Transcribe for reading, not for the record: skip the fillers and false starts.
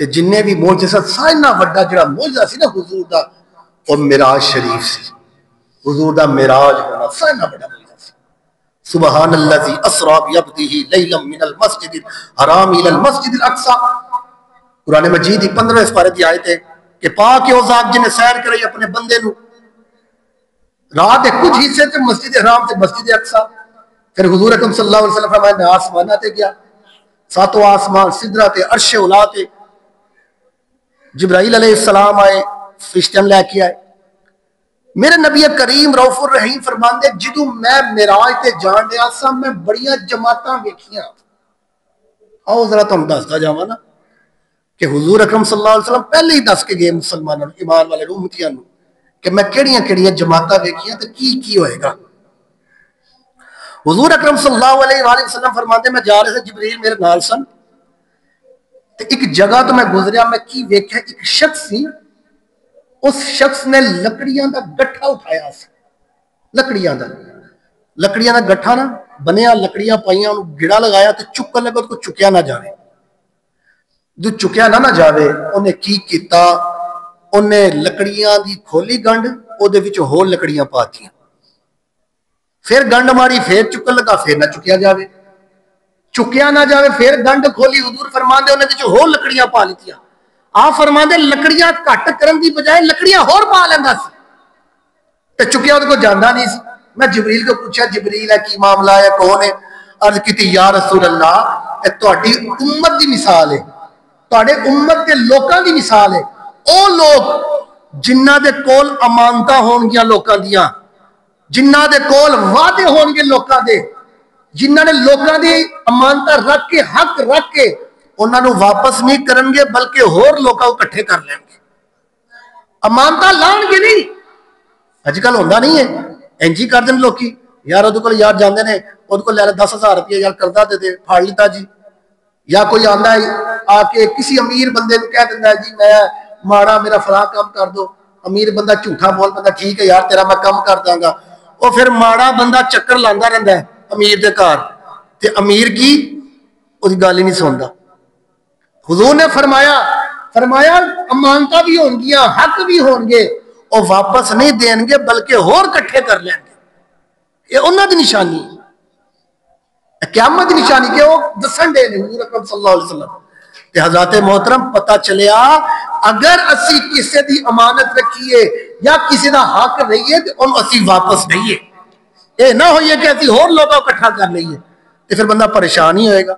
تے جننے بھی معجزہ سائنا وڈا جڑا معجزہ سی نا حضور دا وہ معراج شریف سی. حضور دا معراج ہونا سائنا وڈا معجزہ سی. سبحان الذی اسری بعبدہ لیلا من المسجد الحرام الی المسجد الاقصی. قرآن مجید 15 سپارے دی آیت ہے کہ پاک ہے او ذات جن سیر کرائی اپنے بندے نو رات کے کچھ حصے تے مسجد حرام تے مسجد اقصی. پھر حضور اکرم صلی اللہ علیہ وسلم فرمایا میں آسمانہ تے گیا, ساتوں آسمان سدرہ تے عرش اولا تے جبرائیل علیہ السلام آئے, فرشتے لے کے آئے. میرے نبی کریم رؤوف الرحیم فرماندے جدوں میں معراج تے جان دیا سا میں بڑیاں جماعتاں ویکھیاں. آؤ ذرا تم دسدا جاواں نا کہ حضور اکرم صلی اللہ علیہ وسلم پہلے ہی دس کے گئے مسلمانوں ایمان والے امتیاں نو کہ میں کیڑیاں کیڑیاں جماعتاں ویکھیاں تے کی ہوئے گا. حضور اکرم صلی اللہ علیہ وآلہ وسلم فرماتے میں جا رہے تھے جبریل میرے نال سن تے ایک جگہ تو میں گزریا میں کی ویکھیا ایک شخص سی, اس شخص نے لکڑیاں دا گٹھا اٹھایا سی. لکڑیاں دا گٹھا نا بنیا, لکڑیاں پائیاں انہوں گڑا لگایا تے چکن لگا تو چکیا نہ جاوے. جو چکیا نہ جاوے انہیں کی کیتا, انہیں لکڑیاں دی کھولی گنڈ او دے وچ ہور لکڑیاں پاتیاں, پھر گنڈ ماری پھر چکن لگا پھر نہ چکیا جاوے, چکیا نہ جاوے پھر گنڈ کھولی. حضور فرماندے انہیں وچ ہور لکڑیاں پا لیتیاں. آپ فرماندے لکڑیاں کٹ کرن دی بجائے لکڑیاں ہور پا لیندا سی تے چکیا وہ کو جاندا نہیں سی. میں جبریل کو پوچھا جبریل ہے کی معاملہ ہے کون ہے؟ عرض کیتی یا رسول اللہ اے تہاڈی امت دی مثال ہے, تہاڈے امت دے لوکاں دی مثال ہے. او لوگ جنہاں دے کول امانتاں ہون گیاں لوکاں دیاں, جنہاں دے کول وعدے ہون گے لوکاں دے, جنہاں نے لوکاں دی امانتاں رکھ کے حق رکھ کے انہاں نو واپس نہیں کرن گے بلکہ ہور لوکاں کو اکٹھے کر لیں گے. امانتاں لان گے نہیں. اج کل ہوندا نہیں ہے انجی کر دین لوکی یار اودے کول یار جاندے نے اودے کول لے لے 10,000 روپیہ یار قرضہ دے دے پھاڑ لیتا جی. یا کوئی آندا ہے آ کے کسی امیر بندے کو کہہ دیندا ہے جی میں ماڑا میرا فلاں کام کر دو. امیر بندہ جھوٹا بول بندہ ٹھیک ہے یار تیرا میں کام کر داں گا. اور پھر ماڑا بندہ چکر لاندا رہندا ہے امیر دے گھر تے امیر کی اس گل ہی نہیں سندا. حضور نے فرمایا امانتاں بھی ہون گیاں حق بھی ہون گے اور واپس نہیں دین گے بلکہ ہور کٹھے کر لیں گے. یہ انہاں دی نشانی ہے, قیامت دی نشانی کہ وہ دسن دے حضور اکرم صلی اللہ علیہ وسلم. تے حضرات محترم پتہ چلیا اگر اسی کسی دی امانت رکھیے یا کسی دا حق رہیے تو ان اسی واپس دئیے. اے نہ ہوئیے کہ اسی ہور لوگوں اکٹھا کر لئیے تے پھر بندہ پریشان ہی ہوئے گا.